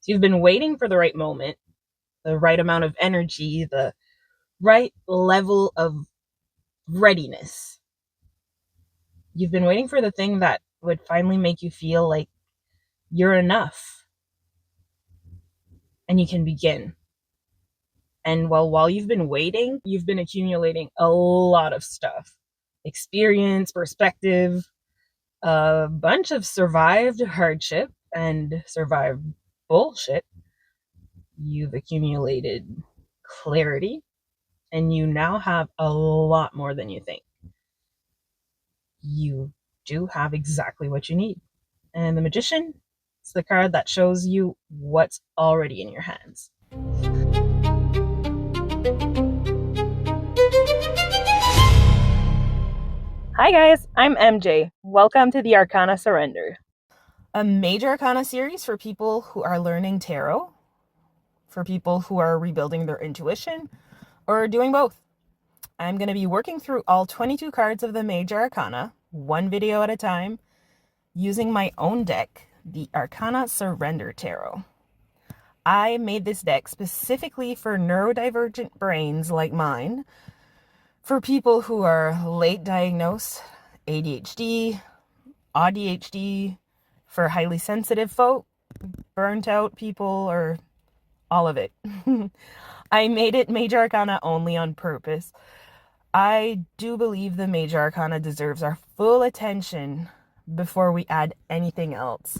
So you've been waiting for the right moment, the right amount of energy, the right level of readiness. You've been waiting for the thing that would finally make you feel like you're enough and you can begin. And while you've been waiting, you've been accumulating a lot of stuff: experience, perspective, a bunch of survived hardship and survived bullshit. You've accumulated clarity, and you now have a lot more than you think. You do have exactly what you need. And the Magician is the card that shows you what's already in your hands. Hi guys, I'm MJ. Welcome to the Arcana Surrender, a Major Arcana series for people who are learning tarot, for people who are rebuilding their intuition, or doing both. I'm going to be working through all 22 cards of the Major Arcana, one video at a time, using my own deck, the Arcana Surrender Tarot. I made this deck specifically for neurodivergent brains like mine, for people who are late diagnosed, ADHD, ADHD, for highly sensitive folk, burnt out people, or all of it. I made it Major Arcana only on purpose. I do believe the Major Arcana deserves our full attention before we add anything else,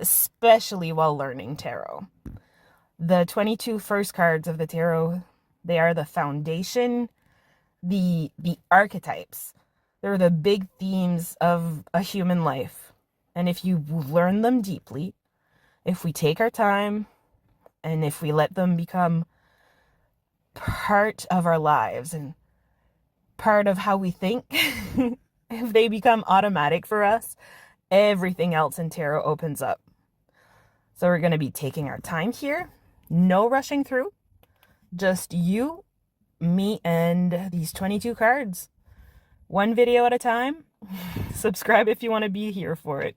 especially while learning tarot. The 22 first cards of the tarot, they are the foundation, the archetypes. They're the big themes of a human life. And if you learn them deeply, if we take our time, and if we let them become part of our lives and part of how we think, if they become automatic for us, everything else in tarot opens up. So we're going to be taking our time here, no rushing through, just you, me, and these 22 cards. One video at a time. Subscribe if you want to be here for it.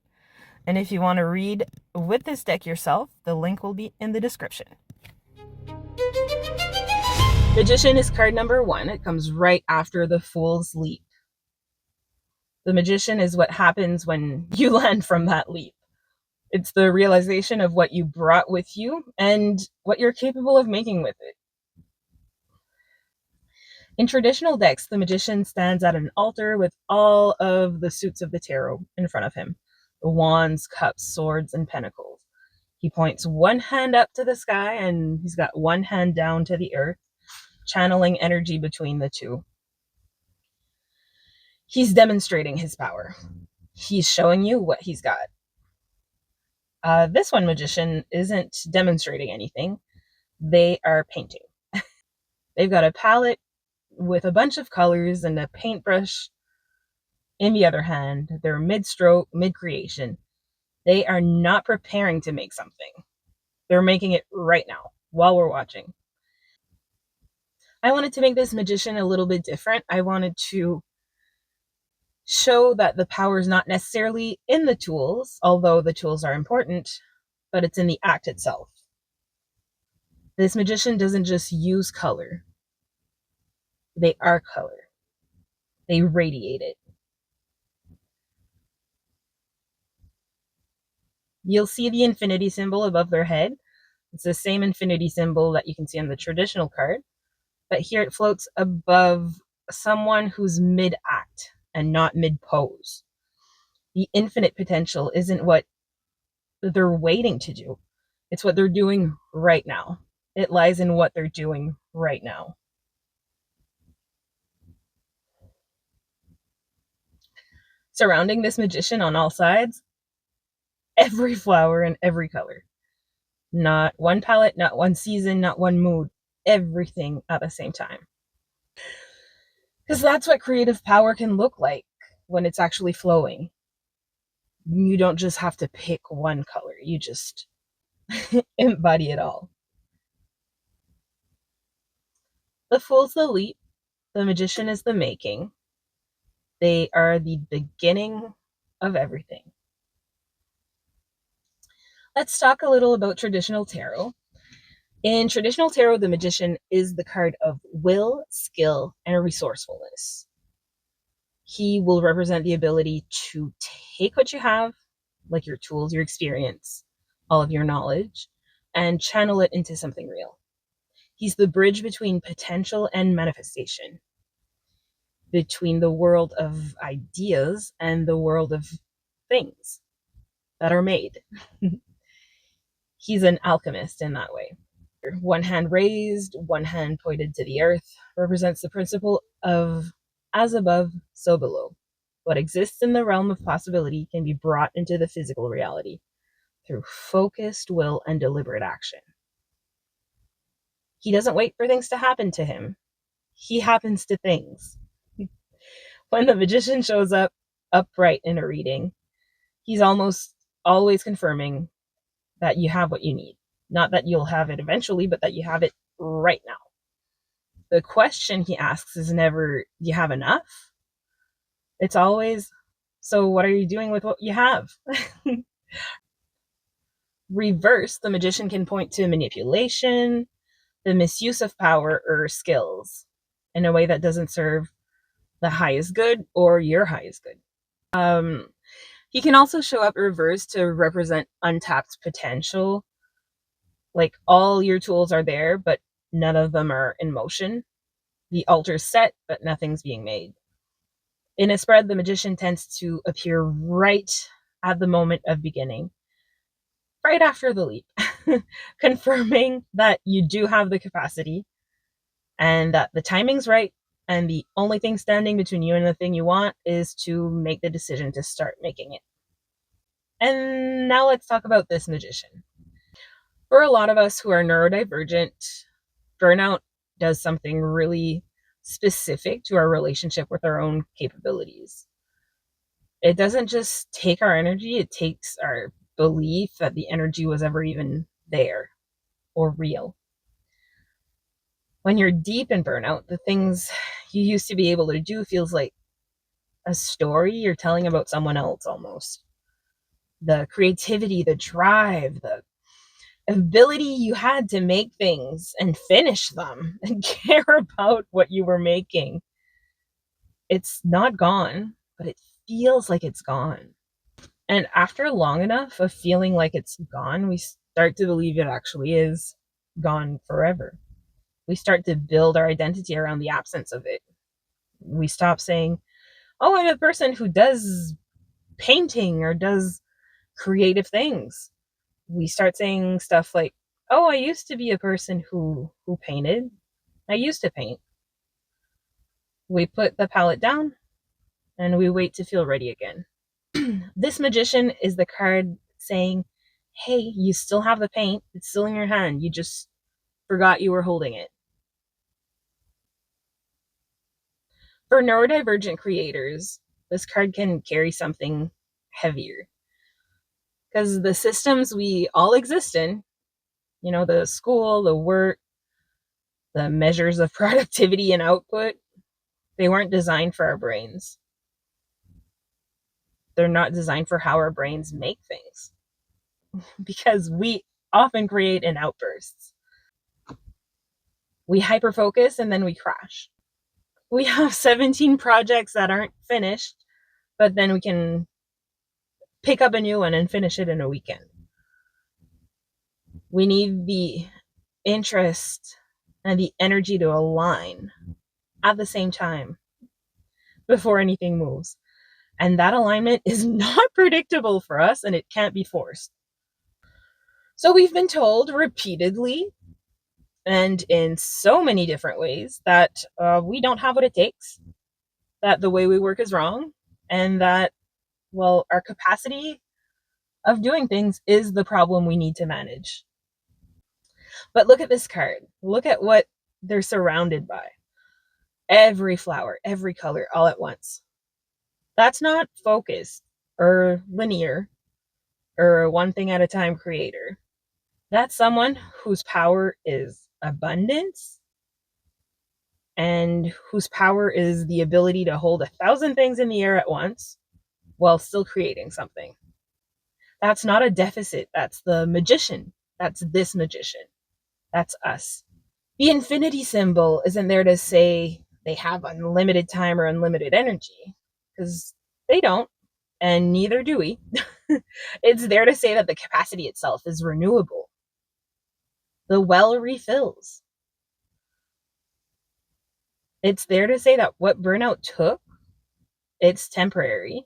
And if you want to read with this deck yourself, the link will be in the description. Magician is card number 1. It comes right after the Fool's Leap. The Magician is what happens when you land from that leap. It's the realization of what you brought with you and what you're capable of making with it. In traditional decks, the Magician stands at an altar with all of the suits of the tarot in front of him: the wands, cups, swords, and pentacles. He points one hand up to the sky and he's got one hand down to the earth, channeling energy between the two. He's demonstrating his power. He's showing you what he's got. This one Magician isn't demonstrating anything. They are painting. They've got a palette with a bunch of colors and a paintbrush in the other hand. They're mid-stroke, mid-creation. They are not preparing to make something. They're making it right now while we're watching. I wanted to make this Magician a little bit different. I wanted to show that the power is not necessarily in the tools, although the tools are important, but it's in the act itself. This Magician doesn't just use color. They are color. They radiate it. You'll see the infinity symbol above their head. It's the same infinity symbol that you can see on the traditional card, but here it floats above someone who's mid-act and not mid-pose. The infinite potential isn't what they're waiting to do. It's what they're doing right now. It lies in what they're doing right now. Surrounding this Magician on all sides, every flower in every color. Not one palette, not one season, not one mood. Everything at the same time. Because that's what creative power can look like when it's actually flowing. You don't just have to pick one color. You just embody it all. The Fool's the leap. The Magician is the making. They are the beginning of everything. Let's talk a little about traditional tarot. In traditional tarot, the magician is the card of will, skill, and resourcefulness. He will represent the ability to take what you have, like your tools, your experience, all of your knowledge, and channel it into something real. He's the bridge between potential and manifestation, between the world of ideas and the world of things that are made. He's an alchemist in that way. One hand raised, one hand pointed to the earth, represents the principle of as above, so below. What exists in the realm of possibility can be brought into the physical reality through focused will and deliberate action. He doesn't wait for things to happen to him. He happens to things. When the magician shows up upright in a reading, he's almost always confirming that you have what you need. Not that you'll have it eventually, but that you have it right now. The question he asks is never, do you have enough? It's always, so what are you doing with what you have? Reverse, the magician can point to manipulation, the misuse of power or skills in a way that doesn't serve the highest good or your highest good. He can also show up reversed to represent untapped potential. Like all your tools are there, but none of them are in motion. The altar's set, but nothing's being made. In a spread, the magician tends to appear right at the moment of beginning, right after the leap, confirming that you do have the capacity and that the timing's right, and the only thing standing between you and the thing you want is to make the decision to start making it. And now let's talk about this magician. For a lot of us who are neurodivergent, burnout does something really specific to our relationship with our own capabilities. It doesn't just take our energy, it takes our belief that the energy was ever even there or real. When you're deep in burnout, the things you used to be able to do feels like a story you're telling about someone else almost. The creativity, the drive, the ability you had to make things and finish them and care about what you were making. It's not gone, but it feels like it's gone. And after long enough of feeling like it's gone, we start to believe it actually is gone forever. We start to build our identity around the absence of it. We stop saying, oh, I'm a person who does painting or does creative things. We start saying stuff like, oh, I used to be a person who painted. I used to paint. We put the palette down and we wait to feel ready again. This magician is the card saying, hey, you still have the paint. It's still in your hand. You just forgot you were holding it. For neurodivergent creators, this card can carry something heavier. Because the systems we all exist in, the school, the work, the measures of productivity and output, they weren't designed for our brains. They're not designed for how our brains make things. Because we often create in outbursts. We hyperfocus and then we crash. We have 17 projects that aren't finished, but then we can pick up a new one and finish it in a weekend. We need the interest and the energy to align at the same time before anything moves. And that alignment is not predictable for us, and it can't be forced. So we've been told repeatedly and in so many different ways that we don't have what it takes, that the way we work is wrong, and that, well, our capacity of doing things is the problem we need to manage. But look at this card. Look at what they're surrounded by. Every flower, every color, all at once. That's not focused or linear or one thing at a time creator. That's someone whose power is abundance and whose power is the ability to hold 1,000 things in the air at once while still creating something. That's not a deficit. That's the magician. That's this magician. That's us. The infinity symbol isn't there to say they have unlimited time or unlimited energy, because they don't, and neither do we. It's there to say that the capacity itself is renewable. The well refills. It's there to say that what burnout took, it's temporary,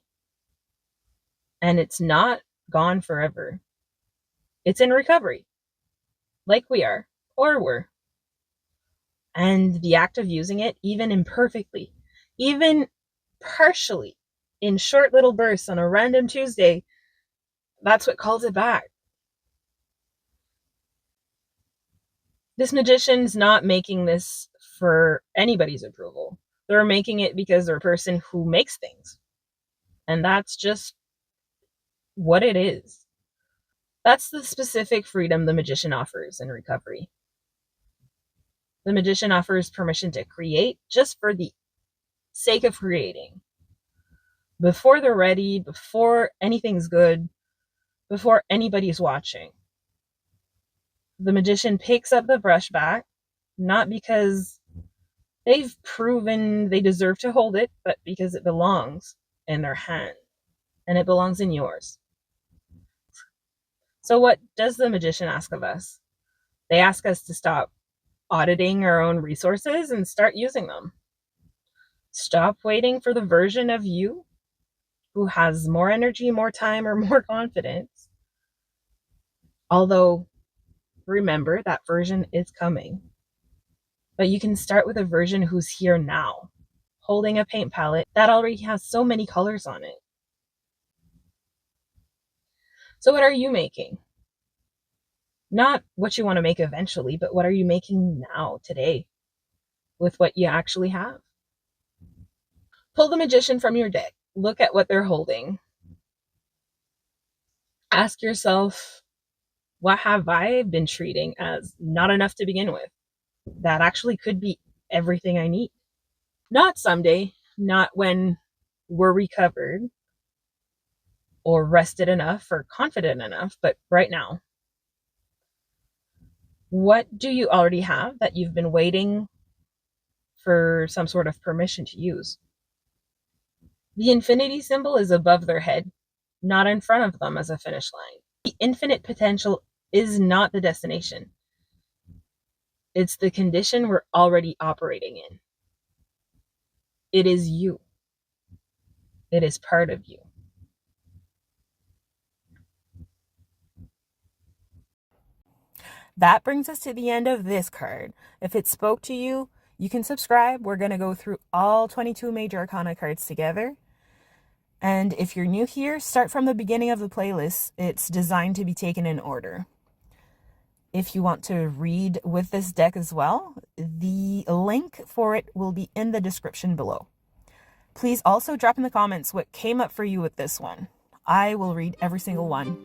and it's not gone forever. It's in recovery, like we are, or were. And the act of using it, even imperfectly, even partially, in short little bursts on a random Tuesday, that's what calls it back. This magician's not making this for anybody's approval. They're making it because they're a person who makes things. And that's just what it is. That's the specific freedom the magician offers in recovery. The magician offers permission to create just for the sake of creating. Before they're ready, before anything's good, before anybody's watching. The magician picks up the brush back, not because they've proven they deserve to hold it, but because it belongs in their hand, and it belongs in yours. So what does the magician ask of us? They ask us to stop auditing our own resources and start using them. Stop waiting for the version of you who has more energy, more time, or more confidence. Although, remember, that version is coming. But you can start with a version who's here now, holding a paint palette that already has so many colors on it. So what are you making? Not what you want to make eventually, but what are you making now, today, with what you actually have? Pull the magician from your deck. Look at what they're holding. Ask yourself, what have I been treating as not enough to begin with? That actually could be everything I need. Not someday, not when we're recovered or rested enough or confident enough, but right now. What do you already have that you've been waiting for some sort of permission to use? The infinity symbol is above their head, not in front of them as a finish line. The infinite potential is not the destination. It's the condition we're already operating in. It is you. It is part of you. That brings us to the end of this card. If it spoke to you, you can subscribe. We're going to go through all 22 Major Arcana cards together. And if you're new here, start from the beginning of the playlist. It's designed to be taken in order. If you want to read with this deck as well, the link for it will be in the description below. Please also drop in the comments what came up for you with this one. I will read every single one.